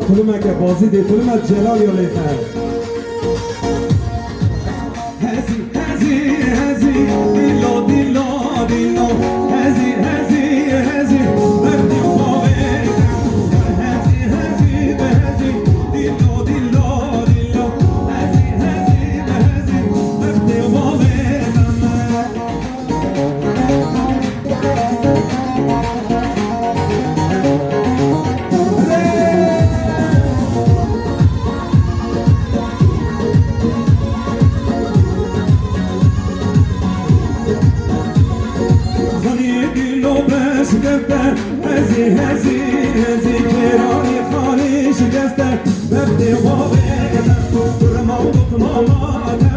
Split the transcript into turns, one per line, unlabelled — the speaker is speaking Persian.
خلومك بازی دی خلومت جلال یا لیخر هزی هزی هزی دیلا دیلا دیلا هزی هزی هزی بردی خوابه هزی هزی هزی دیلا دیلا دیلا هزی هزی هزی بردی خوابه شکسته هزی هزی هزی کرانی خانی شکسته ببدی خوابه برما و ماما